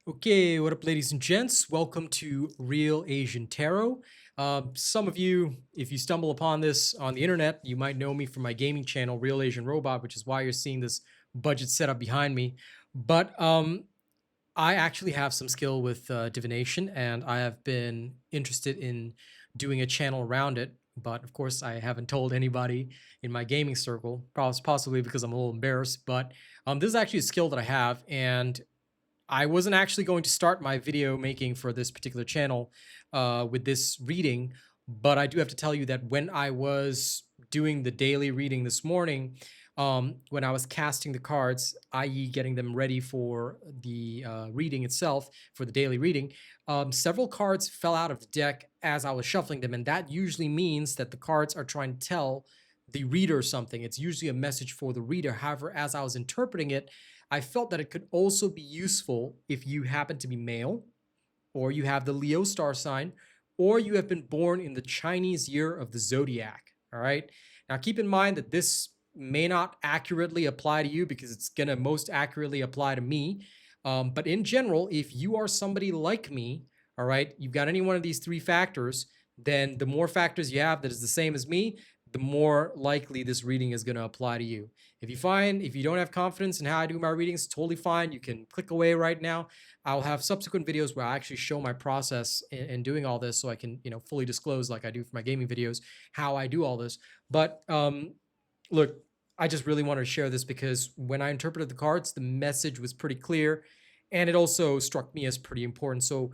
Okay, what up, ladies and gents? Welcome to Real Asian Tarot. Some of you, if you stumble upon this on the internet, you might know me from my gaming channel, Real Asian Robot, which is why you're seeing this budget setup behind me. But I actually have some skill with divination, and I have been interested in doing a channel around it. But of course, I haven't told anybody in my gaming circle, possibly because I'm a little embarrassed. But this is actually a skill that I have, and I wasn't actually going to start my video making for this particular channel with this reading, but I do have to tell you that when I was doing the daily reading this morning, when I was casting the cards, i.e., getting them ready for the reading itself, for the daily reading, several cards fell out of the deck as I was shuffling them, and that usually means that the cards are trying to tell the reader something. It's usually a message for the reader. However, as I was interpreting it, I felt that it could also be useful if you happen to be male, or you have the Leo star sign, or you have been born in the Chinese year of the Zodiac. All right. Now, keep in mind that this may not accurately apply to you because it's going to most accurately apply to me. But in general, if you are somebody like me, all right, you've got any one of these three factors, then the more factors you have that is the same as me, the more likely this reading is going to apply to you. If you don't have confidence in how I do my readings, totally fine. You can click away right now. I'll have subsequent videos where I actually show my process in doing all this, so I can, fully disclose, like I do for my gaming videos, how I do all this. But look, I just really wanted to share this because when I interpreted the cards, the message was pretty clear, and it also struck me as pretty important. So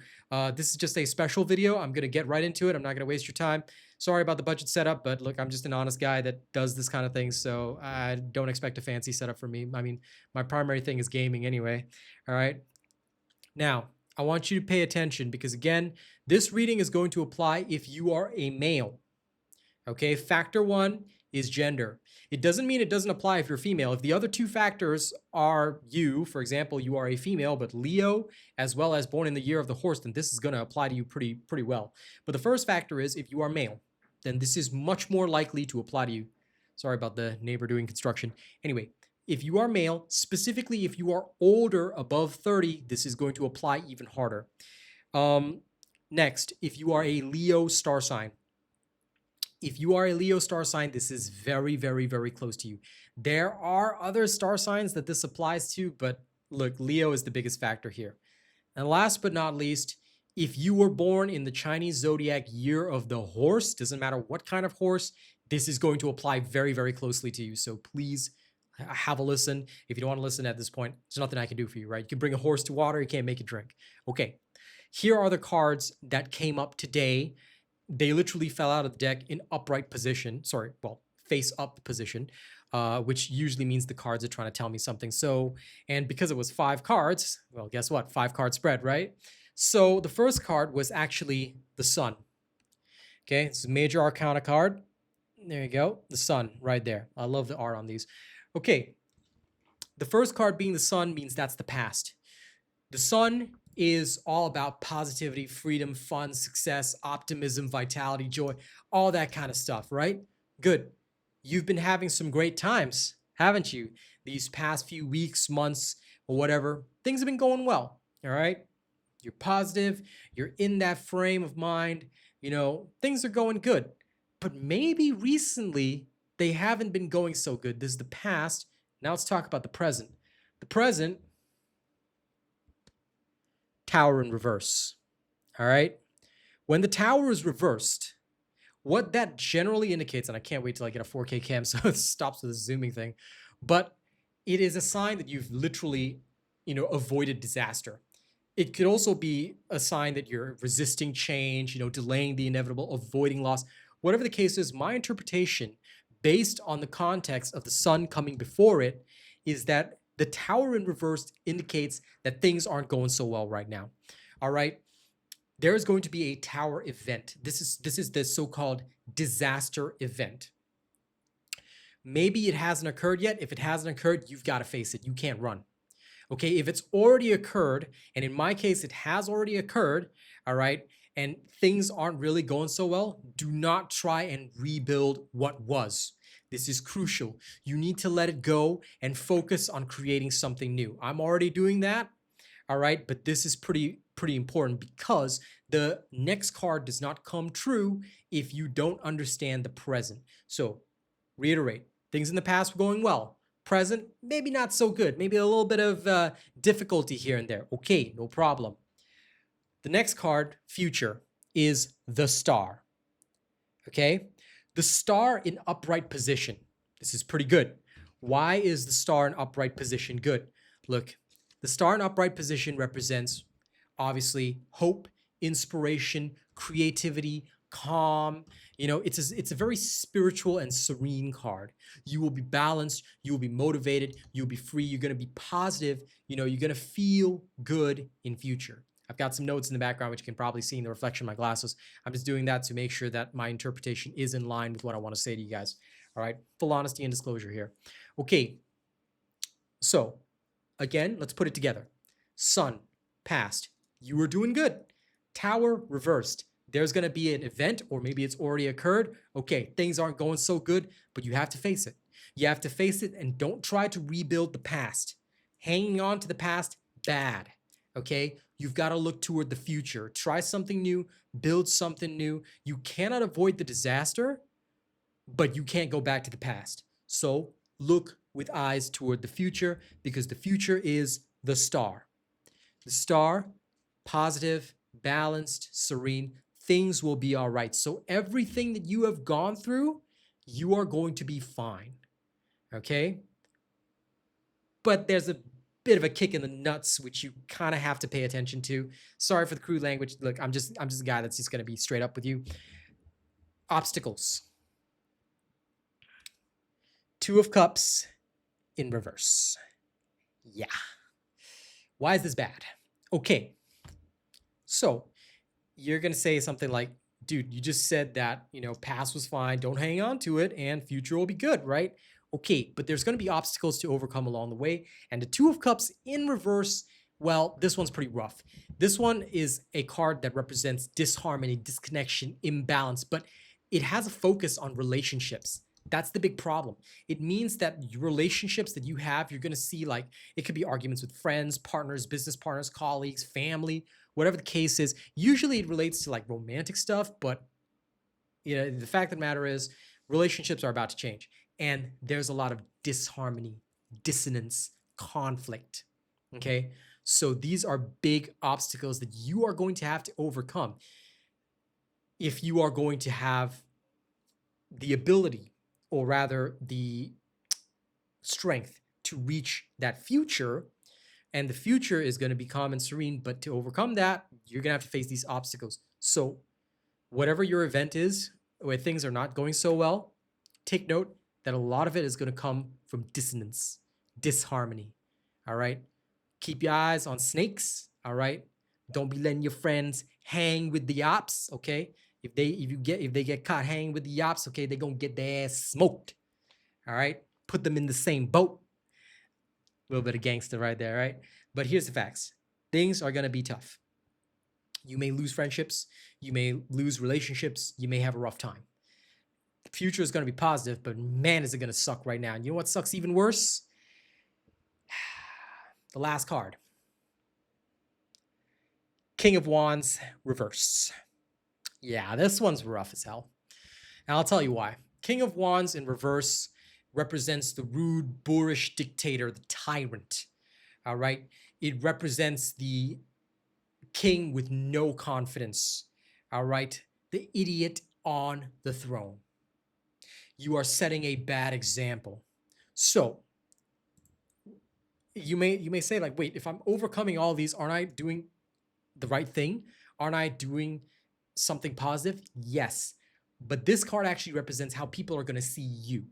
this is just a special video. I'm going to get right into it. I'm not going to waste your time. Sorry about the budget setup, but look, I'm just an honest guy that does this kind of thing, so I don't expect a fancy setup from me. I mean, my primary thing is gaming anyway. All right. Now, I want you to pay attention because, again, this reading is going to apply if you are a male. Okay, factor one is gender. It doesn't mean it doesn't apply if you're female. If the other two factors are you, for example, you are a female, but Leo, as well as born in the year of the horse, then this is going to apply to you pretty well. But the first factor is if you are male, then this is much more likely to apply to you. Sorry about the neighbor doing construction. Anyway, if you are male, specifically if you are older, above 30, this is going to apply even harder. Next, if you are a Leo star sign, if you are a Leo star sign, this is very, very, very close to you. There are other star signs that this applies to, but look, Leo is the biggest factor here. And last but not least, if you were born in the Chinese zodiac year of the horse, doesn't matter what kind of horse, this is going to apply very, very closely to you. So please have a listen. If you don't want to listen at this point, there's nothing I can do for you, right? You can bring a horse to water, you can't make it drink. Okay, here are the cards that came up today. They literally fell out of the deck in upright position. Sorry, well, face up position, which usually means the cards are trying to tell me something. So, and because it was 5 cards, well, guess what? 5 card spread, right? So the first card was actually the Sun. Okay, it's a major arcana card. There you go, the Sun right there. I love the art on these. Okay, the first card being the Sun means that's the past. The Sun is all about positivity, freedom, fun, success, optimism, vitality, joy, all that kind of stuff, right? Good. You've been having some great times, haven't you? These past few weeks, months, or whatever, things have been going well, all right? You're positive, you're in that frame of mind, things are going good. But maybe recently they haven't been going so good. This is the past. Now let's talk about the present. The present, Tower in reverse. All right. When the Tower is reversed, what that generally indicates, and I can't wait till I get a 4K cam so it stops with the zooming thing, but it is a sign that you've literally, avoided disaster. It could also be a sign that you're resisting change, delaying the inevitable, avoiding loss. Whatever the case is, my interpretation, based on the context of the Sun coming before it, is that the Tower in reverse indicates that things aren't going so well right now. All right. There is going to be a Tower event. This is the so-called disaster event. Maybe it hasn't occurred yet. If it hasn't occurred, you've got to face it. You can't run. Okay, if it's already occurred, and in my case, it has already occurred, all right, and things aren't really going so well, do not try and rebuild what was. This is crucial. You need to let it go and focus on creating something new. I'm already doing that, All right, but this is pretty important because the next card does not come true if you don't understand the present. So, reiterate, things in the past were going well. Present, maybe not so good. Maybe a little bit of difficulty here and there. Okay, no problem. The next card, future, is the star. Okay? The star in upright position. This is pretty good. Why is the star in upright position good? Look, the star in upright position represents, obviously, hope, inspiration, creativity, calm. You know, it's a very spiritual and serene card. You will be balanced, you will be motivated, you'll be free, you're going to be positive, you know, you're going to feel good in future. I've got some notes in the background, which you can probably see in the reflection of my glasses. I'm just doing that to make sure that my interpretation is in line with what I want to say to you guys. All right, full honesty and disclosure here. Okay, so again, let's put it together. Sun, past, you were doing good. Tower, reversed. There's going to be an event, or maybe it's already occurred. Okay, things aren't going so good, but you have to face it. You have to face it and don't try to rebuild the past. Hanging on to the past, bad. Okay, you've got to look toward the future. Try something new, build something new. You cannot avoid the disaster, but you can't go back to the past. So look with eyes toward the future, because the future is the star. The star, positive, balanced, serene, things will be all right. So everything that you have gone through, you are going to be fine. Okay? But there's a bit of a kick in the nuts, which you kind of have to pay attention to. Sorry for the crude language. Look, I'm just a guy that's just going to be straight up with you. Obstacles. Two of Cups in reverse. Yeah. Why is this bad? Okay. So you're going to say something like, dude, you just said that, you know, past was fine. Don't hang on to it and future will be good, right? Okay, but there's going to be obstacles to overcome along the way. And the Two of Cups in reverse, well, this one's pretty rough. This one is a card that represents disharmony, disconnection, imbalance, but it has a focus on relationships. That's the big problem. It means that relationships that you have, you're going to see, like, it could be arguments with friends, partners, business partners, colleagues, family, whatever the case is. Usually it relates to like romantic stuff, but you know, the fact of the matter is relationships are about to change. And there's a lot of disharmony, dissonance, conflict. Okay. So these are big obstacles that you are going to have to overcome if you are going to have the ability, or rather the strength, to reach that future. And the future is going to be calm and serene, but to overcome that, you're going to have to face these obstacles. So whatever your event is, where things are not going so well, take note that a lot of it is going to come from dissonance, disharmony. All right. Keep your eyes on snakes. All right. Don't be letting your friends hang with the ops. Okay. If they get caught hanging with the ops, okay, they're going to get their ass smoked. All right. Put them in the same boat. A little bit of gangster right there, right? But here's the facts. Things are going to be tough. You may lose friendships. You may lose relationships. You may have a rough time. The future is going to be positive, but man, is it going to suck right now. And you know what sucks even worse? The last card. King of Wands, reverse. Yeah, this one's rough as hell. And I'll tell you why. King of Wands in reverse represents the rude, boorish dictator, the tyrant. All right? It represents the king with no confidence. All right? The idiot on the throne. You are setting a bad example. So, you may say, like, wait, if I'm overcoming all these, aren't I doing the right thing? Aren't I doing something positive? Yes. But this card actually represents how people are going to see you.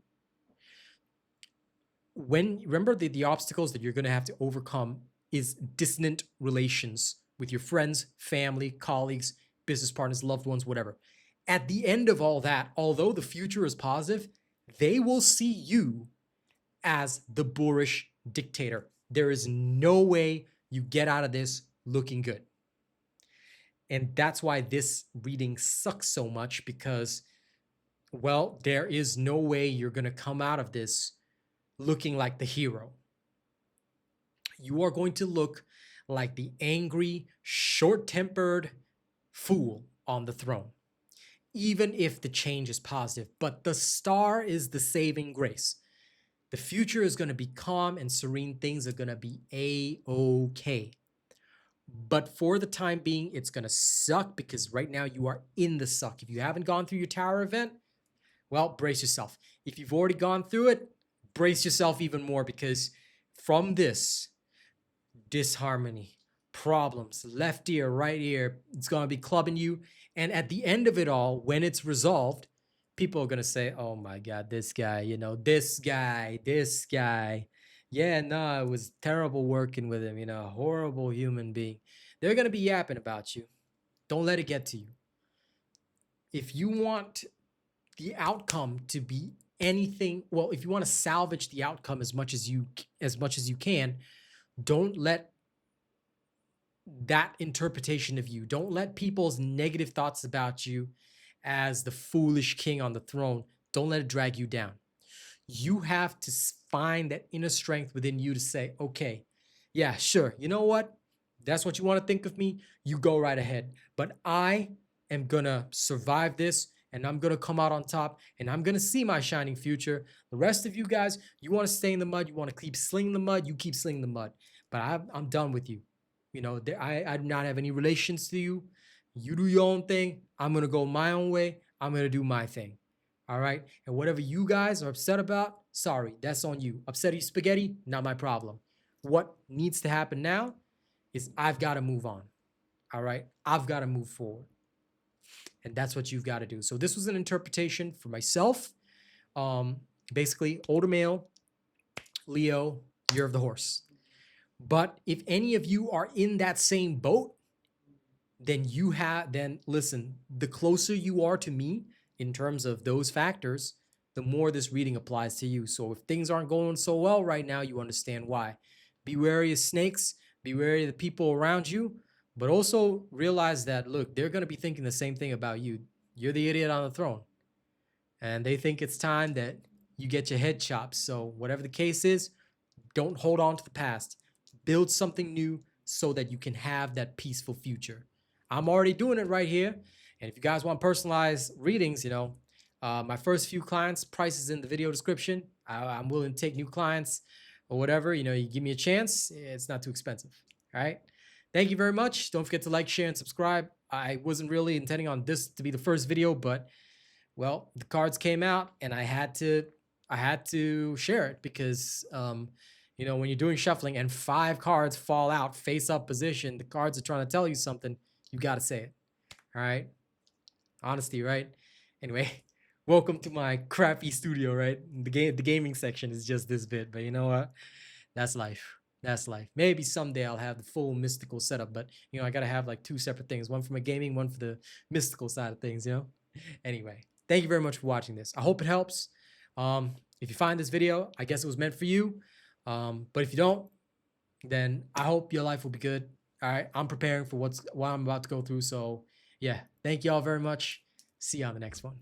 Remember the obstacles that you're going to have to overcome is dissonant relations with your friends, family, colleagues, business partners, loved ones, whatever. At the end of all that, although the future is positive, they will see you as the boorish dictator. There is no way you get out of this looking good. And that's why this reading sucks so much, because, well, there is no way you're going to come out of this looking like the hero. You are going to look like the angry, short-tempered fool on the throne, even if the change is positive. But the star is the saving grace. The future is going to be calm and serene. Things are going to be a-okay. But for the time being, it's going to suck because right now you are in the suck. If you haven't gone through your tower event, well, brace yourself. If you've already gone through it, brace yourself even more, because from this, disharmony, problems, left ear, right ear, it's going to be clubbing you. And at the end of it all, when it's resolved, people are going to say, oh my God, this guy, this guy. Yeah, no, it was terrible working with him, horrible human being. They're going to be yapping about you. Don't let it get to you. If you want the outcome to be anything, well, if you want to salvage the outcome as much as you can, don't let that interpretation of you, don't let people's negative thoughts about you as the foolish king on the throne, don't let it drag you down. You have to find that inner strength within you to say, okay, yeah, sure, you know what? That's what you want to think of me. You go right ahead. But I am going to survive this, and I'm going to come out on top, and I'm going to see my shining future. The rest of you guys, you want to stay in the mud, you want to keep slinging the mud, you keep slinging the mud. But I'm done with you. I do not have any relations to you. You do your own thing. I'm going to go my own way. I'm going to do my thing. All right? And whatever you guys are upset about, sorry, that's on you. Upset spaghetti, not my problem. What needs to happen now is I've got to move on. All right? I've got to move forward. And that's what you've got to do. So this was an interpretation for myself. Basically, older male, Leo, year of the horse. But if any of you are in that same boat, then listen, the closer you are to me in terms of those factors, the more this reading applies to you. So if things aren't going so well right now, you understand why. Be wary of snakes, be wary of the people around you, but also realize that, look, they're going to be thinking the same thing about you. You're the idiot on the throne. And they think it's time that you get your head chopped. So whatever the case is, don't hold on to the past. Build something new so that you can have that peaceful future. I'm already doing it right here. And if you guys want personalized readings, my first few clients, price is in the video description. I'm willing to take new clients or whatever. You give me a chance. It's not too expensive. All right. Thank you very much. Don't forget to like, share, and subscribe. I wasn't really intending on this to be the first video, but well, the cards came out and I had to share it because when you're doing shuffling and 5 cards fall out face up position, the cards are trying to tell you something. You got to say it. All right. Honesty, right? Anyway, welcome to my crappy studio, right? The gaming section is just this bit, but you know what? That's life. That's life. Maybe someday I'll have the full mystical setup, but I got to have like 2 separate things, one for my gaming, one for the mystical side of things, Anyway, thank you very much for watching this. I hope it helps. If you find this video, I guess it was meant for you. But if you don't, then I hope your life will be good. All right. I'm preparing for what I'm about to go through. So yeah, thank you all very much. See you on the next one.